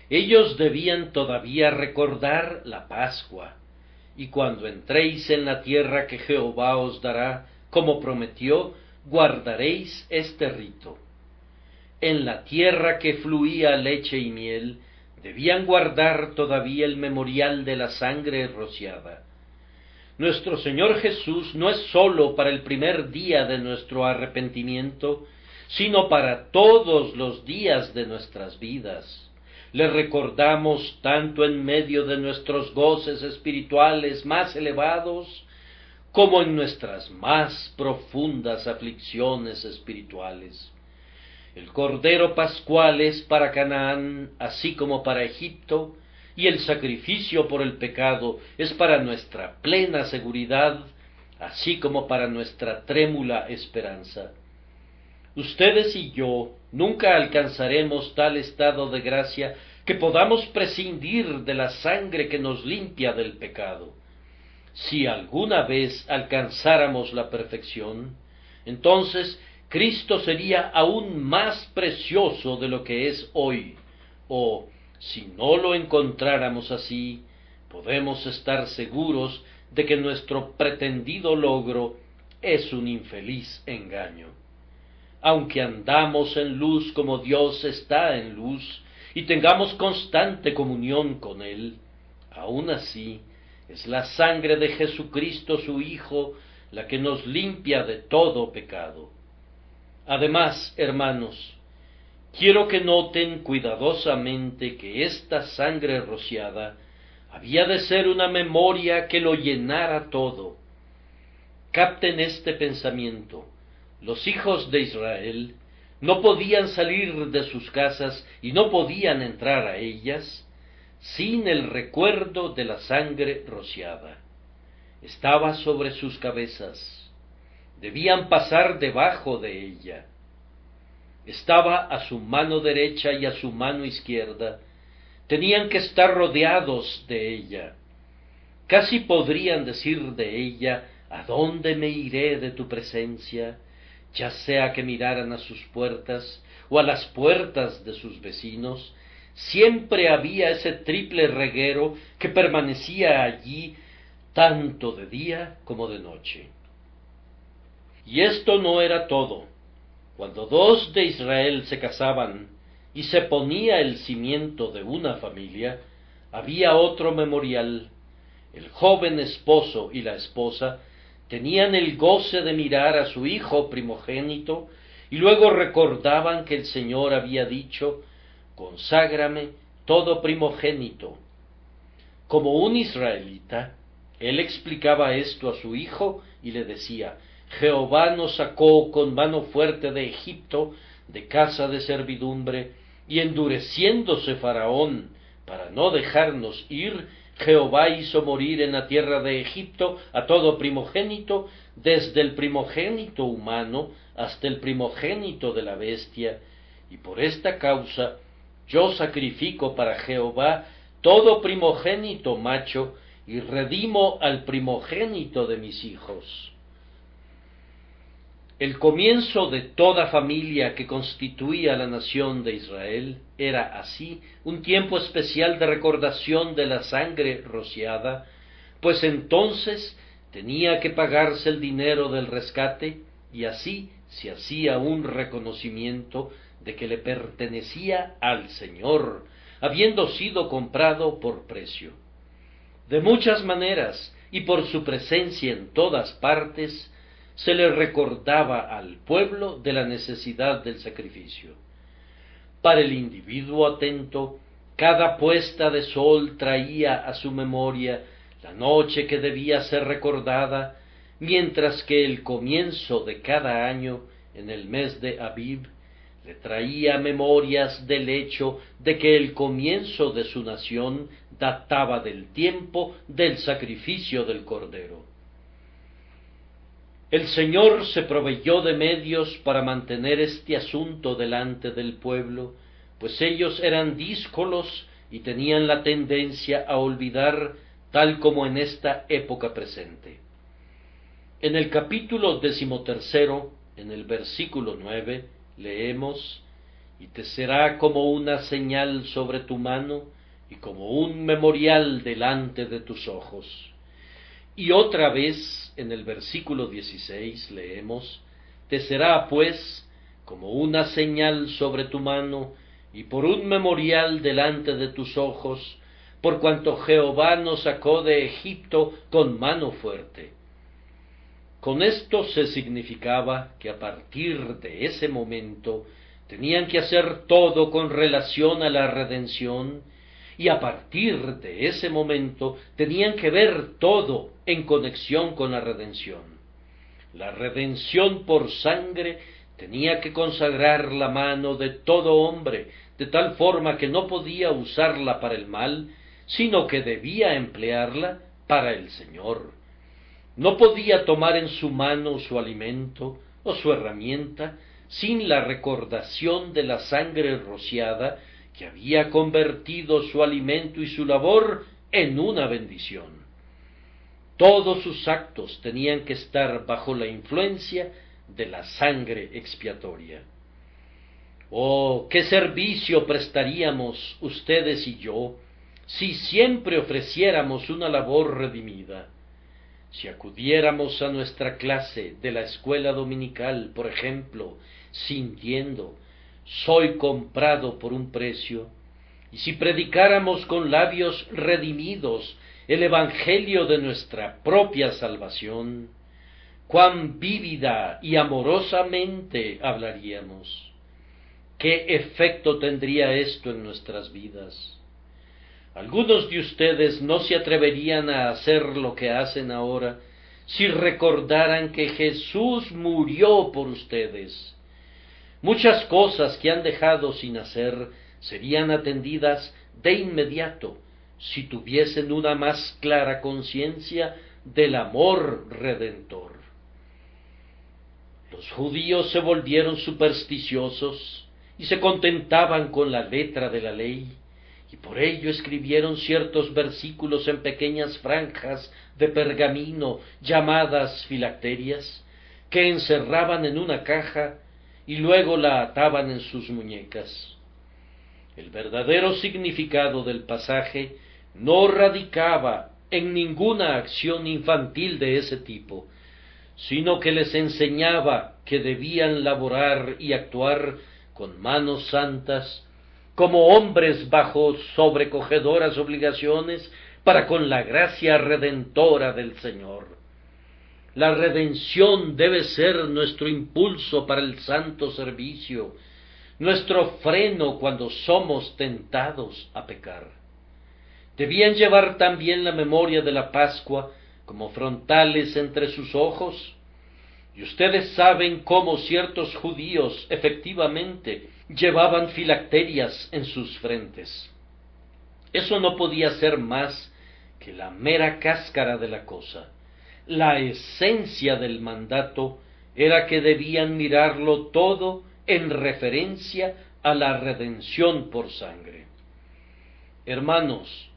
ellos debían todavía recordar la Pascua, y cuando entréis en la tierra que Jehová os dará, como prometió, guardaréis este rito. En la tierra que fluía leche y miel, debían guardar todavía el memorial de la sangre rociada. Nuestro Señor Jesús no es sólo para el primer día de nuestro arrepentimiento, sino para todos los días de nuestras vidas. Le recordamos tanto en medio de nuestros goces espirituales más elevados, como en nuestras más profundas aflicciones espirituales. El Cordero Pascual es para Canaán, así como para Egipto, y el sacrificio por el pecado es para nuestra plena seguridad, así como para nuestra trémula esperanza. Ustedes y yo nunca alcanzaremos tal estado de gracia que podamos prescindir de la sangre que nos limpia del pecado. Si alguna vez alcanzáramos la perfección, entonces Cristo sería aún más precioso de lo que es hoy, o, si no lo encontráramos así, podemos estar seguros de que nuestro pretendido logro es un infeliz engaño. Aunque andamos en luz como Dios está en luz, y tengamos constante comunión con Él, aún así, es la sangre de Jesucristo su Hijo la que nos limpia de todo pecado. Además, hermanos, quiero que noten cuidadosamente que esta sangre rociada había de ser una memoria que lo llenara todo. Capten este pensamiento: los hijos de Israel no podían salir de sus casas y no podían entrar a ellas sin el recuerdo de la sangre rociada. Estaba sobre sus cabezas, debían pasar debajo de ella. Estaba a su mano derecha y a su mano izquierda, tenían que estar rodeados de ella. Casi podrían decir de ella: ¿a dónde me iré de tu presencia? Ya sea que miraran a sus puertas o a las puertas de sus vecinos, siempre había ese triple reguero que permanecía allí tanto de día como de noche. Y esto no era todo. Cuando dos de Israel se casaban y se ponía el cimiento de una familia, había otro memorial. El joven esposo y la esposa tenían el goce de mirar a su hijo primogénito y luego recordaban que el Señor había dicho: conságrame todo primogénito. Como un israelita, él explicaba esto a su hijo y le decía: Jehová nos sacó con mano fuerte de Egipto, de casa de servidumbre, y endureciéndose Faraón para no dejarnos ir, Jehová hizo morir en la tierra de Egipto a todo primogénito, desde el primogénito humano hasta el primogénito de la bestia, y por esta causa yo sacrifico para Jehová todo primogénito macho, y redimo al primogénito de mis hijos. El comienzo de toda familia que constituía la nación de Israel era así un tiempo especial de recordación de la sangre rociada, pues entonces tenía que pagarse el dinero del rescate y así se hacía un reconocimiento de que le pertenecía al Señor, habiendo sido comprado por precio. De muchas maneras, y por su presencia en todas partes, se le recordaba al pueblo de la necesidad del sacrificio. Para el individuo atento, cada puesta de sol traía a su memoria la noche que debía ser recordada, mientras que el comienzo de cada año, en el mes de Abib, le traía memorias del hecho de que el comienzo de su nación databa del tiempo del sacrificio del Cordero. El Señor se proveyó de medios para mantener este asunto delante del pueblo, pues ellos eran díscolos y tenían la tendencia a olvidar, tal como en esta época presente. En el capítulo 13, en el versículo 9, leemos: «Y te será como una señal sobre tu mano, y como un memorial delante de tus ojos». Y otra vez, en el versículo 16, leemos: «Te será, pues, como una señal sobre tu mano, y por un memorial delante de tus ojos, por cuanto Jehová nos sacó de Egipto con mano fuerte». Con esto se significaba que a partir de ese momento tenían que hacer todo con relación a la redención, y a partir de ese momento tenían que ver todo en conexión con la redención. La redención por sangre tenía que consagrar la mano de todo hombre, de tal forma que no podía usarla para el mal, sino que debía emplearla para el Señor. No podía tomar en su mano su alimento o su herramienta sin la recordación de la sangre rociada que había convertido su alimento y su labor en una bendición. Todos sus actos tenían que estar bajo la influencia de la sangre expiatoria. Oh, qué servicio prestaríamos ustedes y yo si siempre ofreciéramos una labor redimida. Si acudiéramos a nuestra clase de la escuela dominical, por ejemplo, sintiendo: «Soy comprado por un precio», y si predicáramos con labios redimidos el evangelio de nuestra propia salvación, cuán vívida y amorosamente hablaríamos. ¿Qué efecto tendría esto en nuestras vidas? Algunos de ustedes no se atreverían a hacer lo que hacen ahora si recordaran que Jesús murió por ustedes. Muchas cosas que han dejado sin hacer serían atendidas de inmediato si tuviesen una más clara conciencia del amor redentor. Los judíos se volvieron supersticiosos y se contentaban con la letra de la ley, y por ello escribieron ciertos versículos en pequeñas franjas de pergamino llamadas filacterias, que encerraban en una caja y luego la ataban en sus muñecas. El verdadero significado del pasaje no radicaba en ninguna acción infantil de ese tipo, sino que les enseñaba que debían laborar y actuar con manos santas, como hombres bajo sobrecogedoras obligaciones para con la gracia redentora del Señor. La redención debe ser nuestro impulso para el santo servicio, nuestro freno cuando somos tentados a pecar. Debían llevar también la memoria de la Pascua como frontales entre sus ojos, y ustedes saben cómo ciertos judíos efectivamente llevaban filacterias en sus frentes. Eso no podía ser más que la mera cáscara de la cosa. La esencia del mandato era que debían mirarlo todo en referencia a la redención por sangre. Hermanos,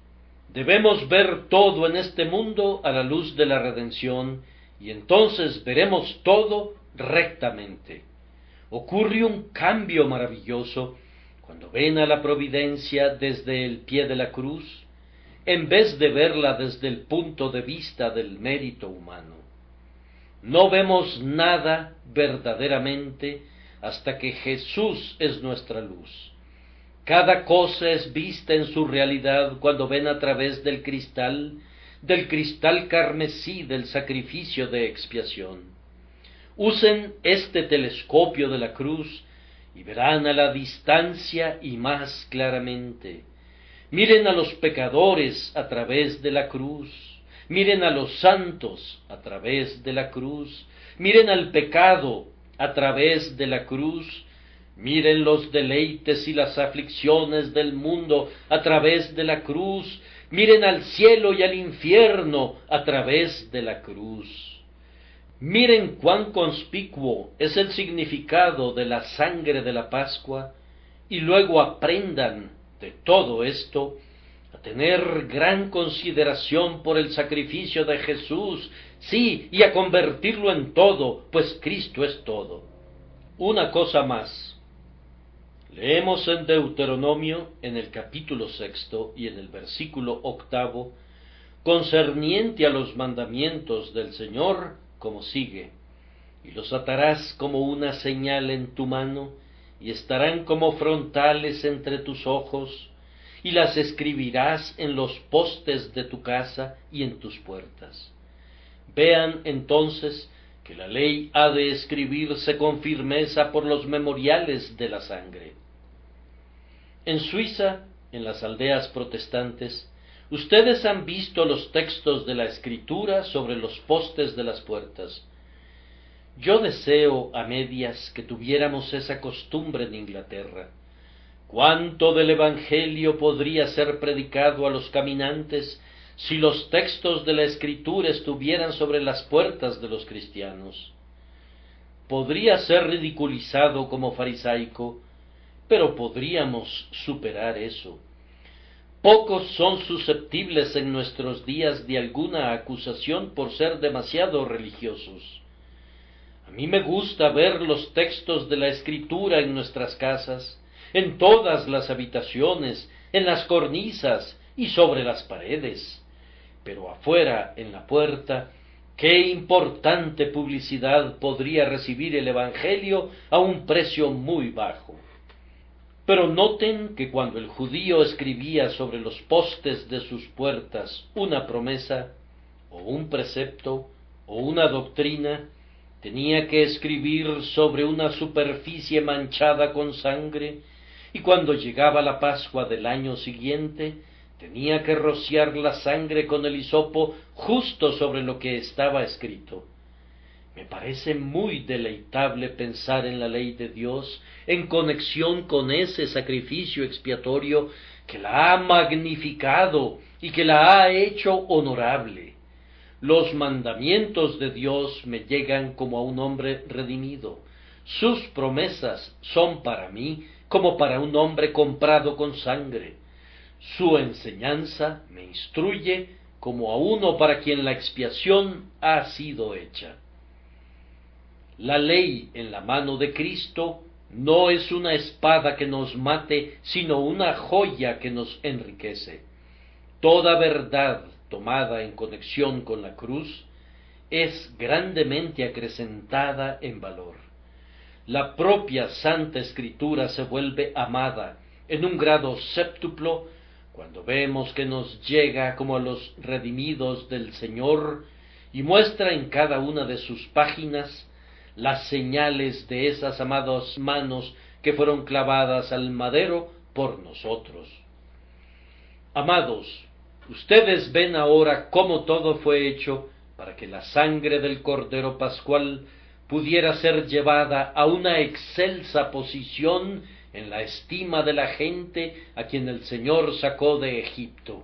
debemos ver todo en este mundo a la luz de la redención, y entonces veremos todo rectamente. Ocurre un cambio maravilloso cuando ven a la providencia desde el pie de la cruz, en vez de verla desde el punto de vista del mérito humano. No vemos nada verdaderamente hasta que Jesús es nuestra luz. Cada cosa es vista en su realidad cuando ven a través del cristal del cristal carmesí del sacrificio de expiación. Usen este telescopio de la cruz y verán a la distancia y más claramente. Miren a los pecadores a través de la cruz, miren a los santos a través de la cruz, miren al pecado a través de la cruz, miren los deleites y las aflicciones del mundo a través de la cruz, miren al cielo y al infierno a través de la cruz. Miren cuán conspicuo es el significado de la sangre de la Pascua, y luego aprendan de todo esto a tener gran consideración por el sacrificio de Jesús, sí, y a convertirlo en todo, pues Cristo es todo. Una cosa más. Leemos en Deuteronomio, en el capítulo 6 y en el versículo 8, concerniente a los mandamientos del Señor, como sigue: y los atarás como una señal en tu mano, y estarán como frontales entre tus ojos, y las escribirás en los postes de tu casa y en tus puertas. Vean entonces que la ley ha de escribirse con firmeza por los memoriales de la sangre. En Suiza, en las aldeas protestantes, ustedes han visto los textos de la Escritura sobre los postes de las puertas. Yo deseo a medias que tuviéramos esa costumbre en Inglaterra. ¿Cuánto del Evangelio podría ser predicado a los caminantes si los textos de la Escritura estuvieran sobre las puertas de los cristianos? Podría ser ridiculizado como farisaico, pero podríamos superar eso. Pocos son susceptibles en nuestros días de alguna acusación por ser demasiado religiosos. A mí me gusta ver los textos de la Escritura en nuestras casas, en todas las habitaciones, en las cornisas y sobre las paredes. Pero afuera, en la puerta, qué importante publicidad podría recibir el Evangelio a un precio muy bajo. Pero noten que cuando el judío escribía sobre los postes de sus puertas una promesa, o un precepto, o una doctrina, tenía que escribir sobre una superficie manchada con sangre, y cuando llegaba la Pascua del año siguiente, tenía que rociar la sangre con el hisopo justo sobre lo que estaba escrito. Me parece muy deleitable pensar en la ley de Dios en conexión con ese sacrificio expiatorio que la ha magnificado y que la ha hecho honorable. Los mandamientos de Dios me llegan como a un hombre redimido. Sus promesas son para mí como para un hombre comprado con sangre. Su enseñanza me instruye como a uno para quien la expiación ha sido hecha. La ley en la mano de Cristo no es una espada que nos mate, sino una joya que nos enriquece. Toda verdad tomada en conexión con la cruz es grandemente acrecentada en valor. La propia Santa Escritura se vuelve amada en un grado séptuplo cuando vemos que nos llega como a los redimidos del Señor y muestra en cada una de sus páginas las señales de esas amadas manos que fueron clavadas al madero por nosotros. Amados, ustedes ven ahora cómo todo fue hecho para que la sangre del Cordero Pascual pudiera ser llevada a una excelsa posición en la estima de la gente a quien el Señor sacó de Egipto.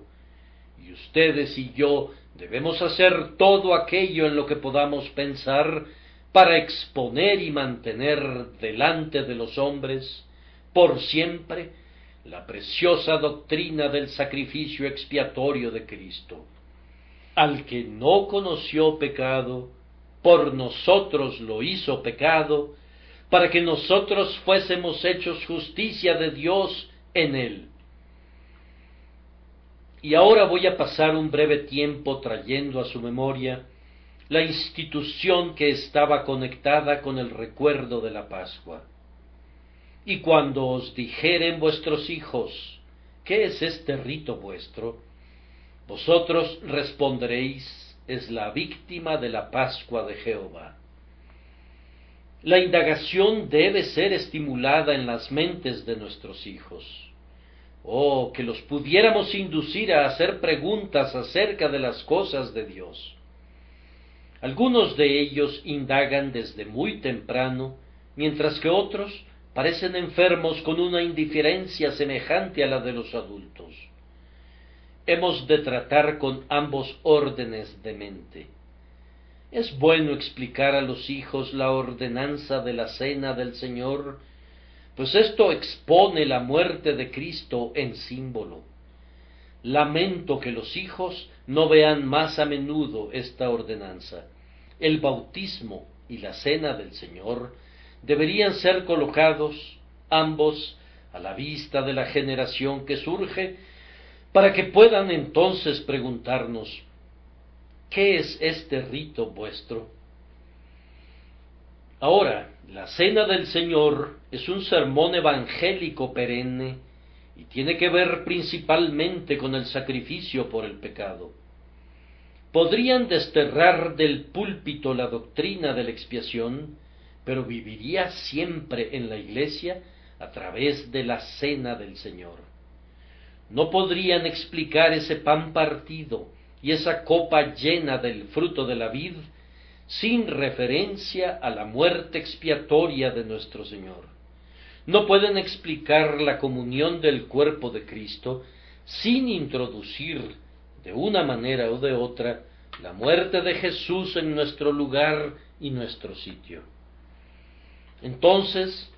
Y ustedes y yo debemos hacer todo aquello en lo que podamos pensar para exponer y mantener delante de los hombres, por siempre, la preciosa doctrina del sacrificio expiatorio de Cristo. Al que no conoció pecado, por nosotros lo hizo pecado, para que nosotros fuésemos hechos justicia de Dios en él. Y ahora voy a pasar un breve tiempo trayendo a su memoria la institución que estaba conectada con el recuerdo de la Pascua. Y cuando os dijeren vuestros hijos, ¿qué es este rito vuestro? Vosotros responderéis, es la víctima de la Pascua de Jehová. La indagación debe ser estimulada en las mentes de nuestros hijos. Oh, que los pudiéramos inducir a hacer preguntas acerca de las cosas de Dios. Algunos de ellos indagan desde muy temprano, mientras que otros parecen enfermos con una indiferencia semejante a la de los adultos. Hemos de tratar con ambos órdenes de mente. Es bueno explicar a los hijos la ordenanza de la cena del Señor, pues esto expone la muerte de Cristo en símbolo. Lamento que los hijos no vean más a menudo esta ordenanza. El bautismo y la cena del Señor deberían ser colocados ambos a la vista de la generación que surge, para que puedan entonces preguntarnos: ¿qué es este rito vuestro? Ahora, la cena del Señor es un sermón evangélico perenne y tiene que ver principalmente con el sacrificio por el pecado. Podrían desterrar del púlpito la doctrina de la expiación, pero viviría siempre en la iglesia a través de la cena del Señor. No podrían explicar ese pan partido y esa copa llena del fruto de la vid sin referencia a la muerte expiatoria de nuestro Señor. No pueden explicar la comunión del cuerpo de Cristo sin introducir, de una manera o de otra, la muerte de Jesús en nuestro lugar y nuestro sitio. Entonces,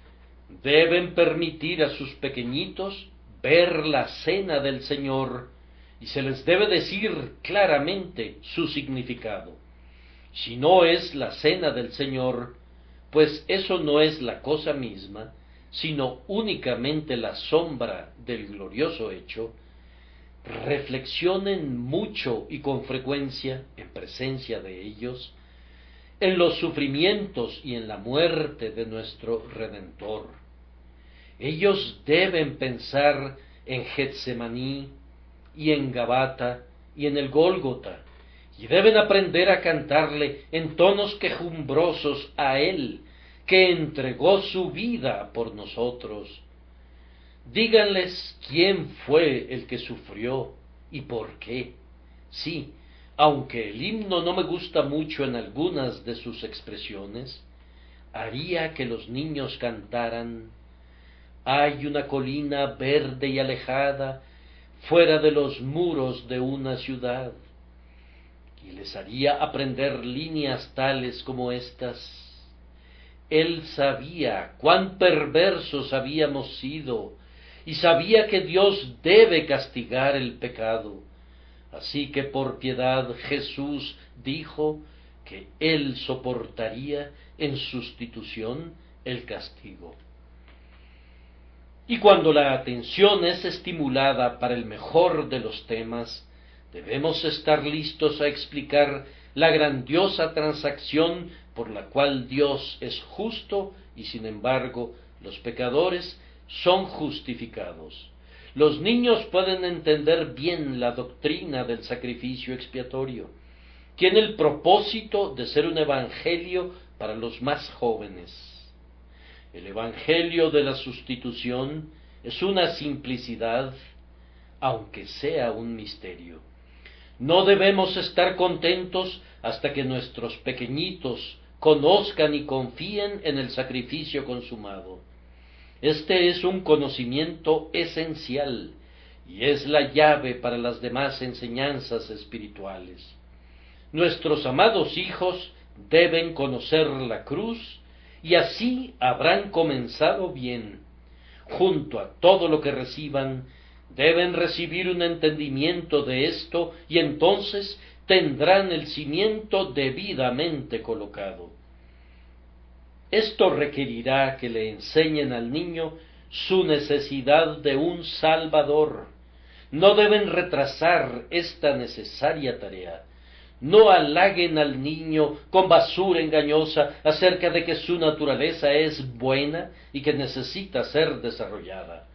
deben permitir a sus pequeñitos ver la cena del Señor, y se les debe decir claramente su significado. Si no es la cena del Señor, pues eso no es la cosa misma, sino únicamente la sombra del glorioso hecho. Reflexionen mucho y con frecuencia, en presencia de ellos, en los sufrimientos y en la muerte de nuestro Redentor. Ellos deben pensar en Getsemaní y en Gabata y en el Gólgota, y deben aprender a cantarle en tonos quejumbrosos a Él, que entregó su vida por nosotros. Díganles quién fue el que sufrió y por qué. Sí, aunque el himno no me gusta mucho en algunas de sus expresiones, haría que los niños cantaran: hay una colina verde y alejada, fuera de los muros de una ciudad. Y les haría aprender líneas tales como estas: Él sabía cuán perversos habíamos sido, y sabía que Dios debe castigar el pecado. Así que por piedad Jesús dijo que Él soportaría en sustitución el castigo. Y cuando la atención es estimulada para el mejor de los temas, debemos estar listos a explicar la grandiosa transacción por la cual Dios es justo y sin embargo los pecadores son justificados. Los niños pueden entender bien la doctrina del sacrificio expiatorio. Tiene el propósito de ser un evangelio para los más jóvenes. El evangelio de la sustitución es una simplicidad, aunque sea un misterio. No debemos estar contentos hasta que nuestros pequeñitos conozcan y confíen en el sacrificio consumado. Este es un conocimiento esencial y es la llave para las demás enseñanzas espirituales. Nuestros amados hijos deben conocer la cruz y así habrán comenzado bien. Junto a todo lo que reciban, deben recibir un entendimiento de esto y entonces tendrán el cimiento debidamente colocado. Esto requerirá que le enseñen al niño su necesidad de un Salvador. No deben retrasar esta necesaria tarea. No halaguen al niño con basura engañosa acerca de que su naturaleza es buena y que necesita ser desarrollada.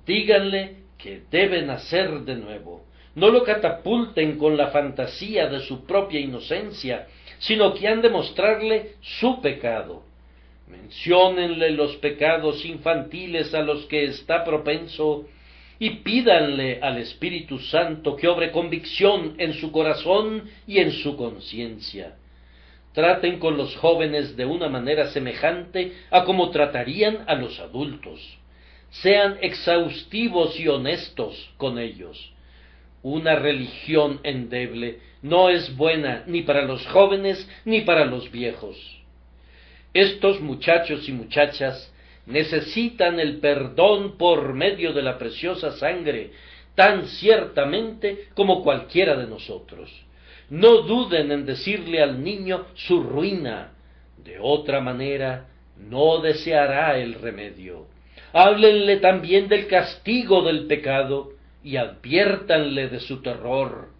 Díganle que debe nacer de nuevo. no lo catapulten con la fantasía de su propia inocencia, sino que han de mostrarle su pecado. Menciónenle los pecados infantiles a los que está propenso y pídanle al Espíritu Santo que obre convicción en su corazón y en su conciencia. Traten con los jóvenes de una manera semejante a como tratarían a los adultos. Sean exhaustivos y honestos con ellos. Una religión endeble no es buena ni para los jóvenes ni para los viejos. Estos muchachos y muchachas necesitan el perdón por medio de la preciosa sangre, tan ciertamente como cualquiera de nosotros. No duden en decirle al niño su ruina, de otra manera no deseará el remedio. Háblenle también del castigo del pecado y adviértanle de su terror.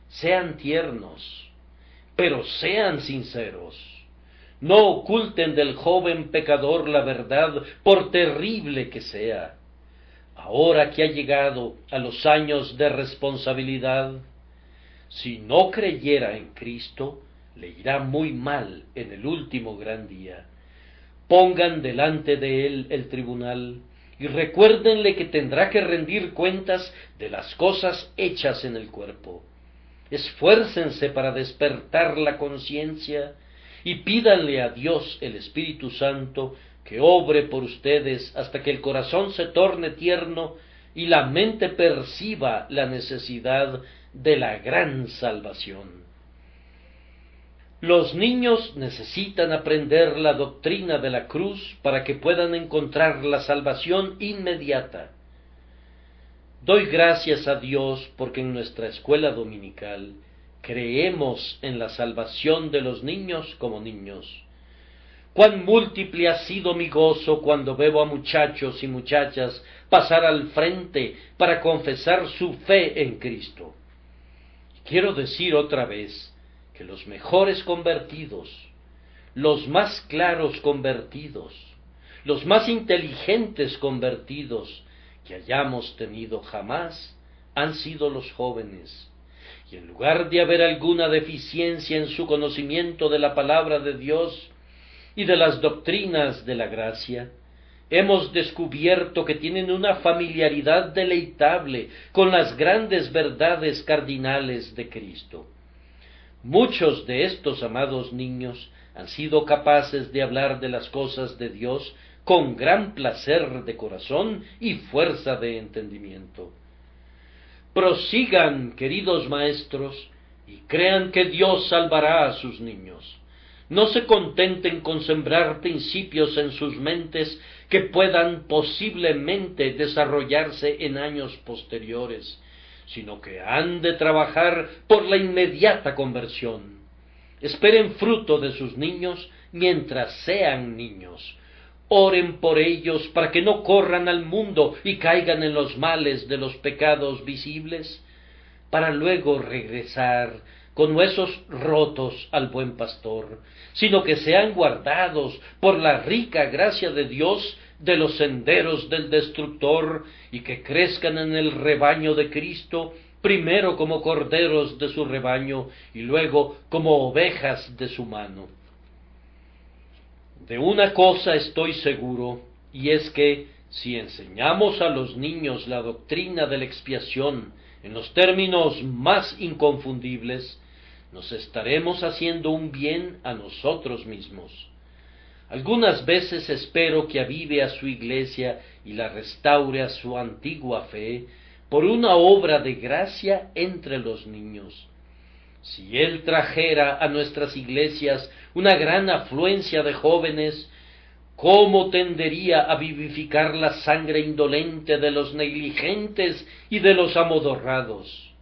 Sean tiernos, pero sean sinceros. No oculten del joven pecador la verdad, por terrible que sea. Ahora que ha llegado a los años de responsabilidad, si no creyera en Cristo, le irá muy mal en el último gran día. Pongan delante de él el tribunal y recuérdenle que tendrá que rendir cuentas de las cosas hechas en el cuerpo. Esfuércense para despertar la conciencia y pídanle a Dios el Espíritu Santo que obre por ustedes hasta que el corazón se torne tierno y la mente perciba la necesidad de la gran salvación. Los niños necesitan aprender la doctrina de la cruz para que puedan encontrar la salvación inmediata. Doy gracias a Dios porque en nuestra escuela dominical creemos en la salvación de los niños como niños. Cuán múltiple ha sido mi gozo cuando veo a muchachos y muchachas pasar al frente para confesar su fe en Cristo. Quiero decir otra vez que los mejores convertidos, los más claros convertidos, los más inteligentes convertidos que hayamos tenido jamás han sido los jóvenes. Y en lugar de haber alguna deficiencia en su conocimiento de la palabra de Dios y de las doctrinas de la gracia, hemos descubierto que tienen una familiaridad deleitable con las grandes verdades cardinales de Cristo. Muchos de estos amados niños han sido capaces de hablar de las cosas de Dios con gran placer de corazón y fuerza de entendimiento. Prosigan, queridos maestros, y crean que Dios salvará a sus niños. No se contenten con sembrar principios en sus mentes que puedan posiblemente desarrollarse en años posteriores, sino que han de trabajar por la inmediata conversión. Esperen fruto de sus niños mientras sean niños. Oren por ellos para que no corran al mundo y caigan en los males de los pecados visibles, para luego regresar con huesos rotos al buen pastor, sino que sean guardados por la rica gracia de Dios de los senderos del destructor y que crezcan en el rebaño de Cristo, primero como corderos de su rebaño y luego como ovejas de su mano. De una cosa estoy seguro, y es que si enseñamos a los niños la doctrina de la expiación en los términos más inconfundibles, nos estaremos haciendo un bien a nosotros mismos. Algunas veces espero que avive a su iglesia y la restaure a su antigua fe por una obra de gracia entre los niños. Si él trajera a nuestras iglesias una gran afluencia de jóvenes, ¿cómo tendería a vivificar la sangre indolente de los negligentes y de los amodorrados?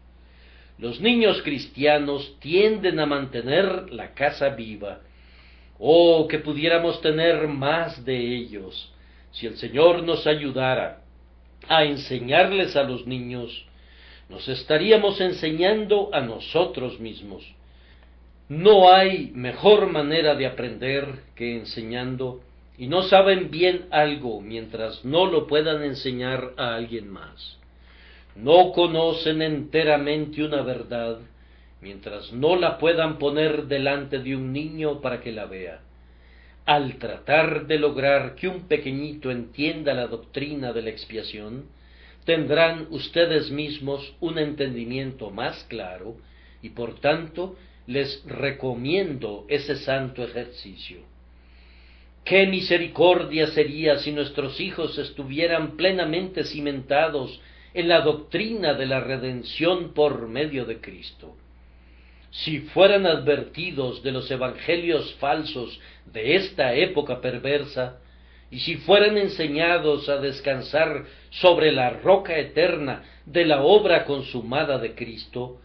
Los niños cristianos tienden a mantener la casa viva. Oh, que pudiéramos tener más de ellos. Si el Señor nos ayudara a enseñarles a los niños, nos estaríamos enseñando a nosotros mismos. No hay mejor manera de aprender que enseñando, y no saben bien algo mientras no lo puedan enseñar a alguien más. no conocen enteramente una verdad, mientras no la puedan poner delante de un niño para que la vea. Al tratar de lograr que un pequeñito entienda la doctrina de la expiación, tendrán ustedes mismos un entendimiento más claro y por tanto les recomiendo ese santo ejercicio. ¡Qué misericordia sería si nuestros hijos estuvieran plenamente cimentados en la doctrina de la redención por medio de Cristo! Si fueran advertidos de los evangelios falsos de esta época perversa, y si fueran enseñados a descansar sobre la roca eterna de la obra consumada de Cristo,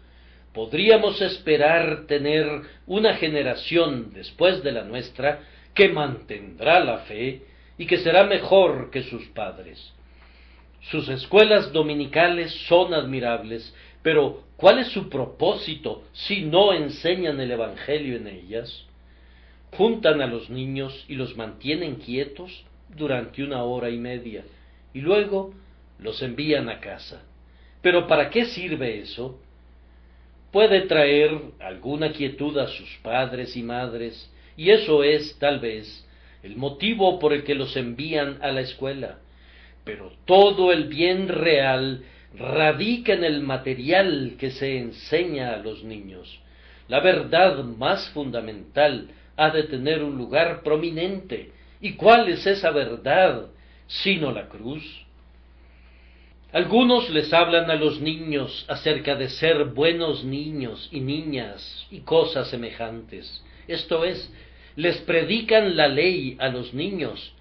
podríamos esperar tener una generación después de la nuestra que mantendrá la fe y que será mejor que sus padres. Sus escuelas dominicales son admirables, pero ¿cuál es su propósito si no enseñan el Evangelio en ellas? Juntan a los niños y los mantienen quietos durante 1 hora y media, y luego los envían a casa. ¿Pero para qué sirve eso? Puede traer alguna quietud a sus padres y madres, y eso es, tal vez, el motivo por el que los envían a la escuela. Pero todo el bien real radica en el material que se enseña a los niños. La verdad más fundamental ha de tener un lugar prominente. ¿Y cuál es esa verdad, sino la cruz? Algunos les hablan a los niños acerca de ser buenos niños y niñas y cosas semejantes. Esto es, les predican la ley a los niños,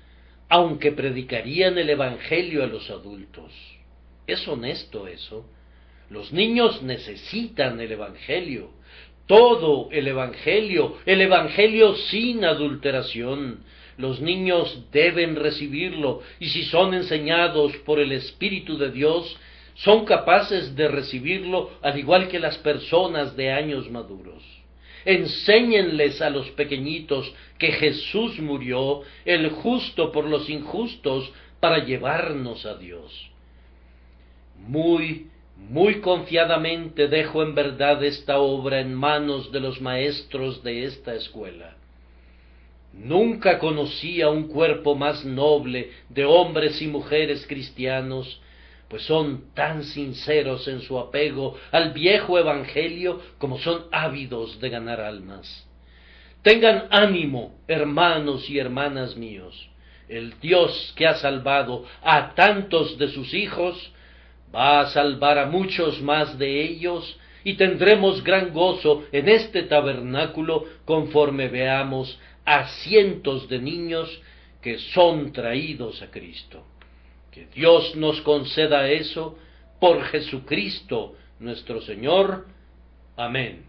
aunque predicarían el Evangelio a los adultos. ¿Es honesto eso? Los niños necesitan el Evangelio, todo el Evangelio sin adulteración. Los niños deben recibirlo, y si son enseñados por el Espíritu de Dios, son capaces de recibirlo al igual que las personas de años maduros. Enséñenles a los pequeñitos que Jesús murió, el justo por los injustos, para llevarnos a Dios. Muy confiadamente dejo en verdad esta obra en manos de los maestros de esta escuela. Nunca conocí a un cuerpo más noble de hombres y mujeres cristianos, pues son tan sinceros en su apego al viejo evangelio como son ávidos de ganar almas. Tengan ánimo, hermanos y hermanas míos. El Dios que ha salvado a tantos de sus hijos va a salvar a muchos más de ellos, y tendremos gran gozo en este tabernáculo conforme veamos a cientos de niños que son traídos a Cristo. Que Dios nos conceda eso por Jesucristo nuestro Señor. Amén.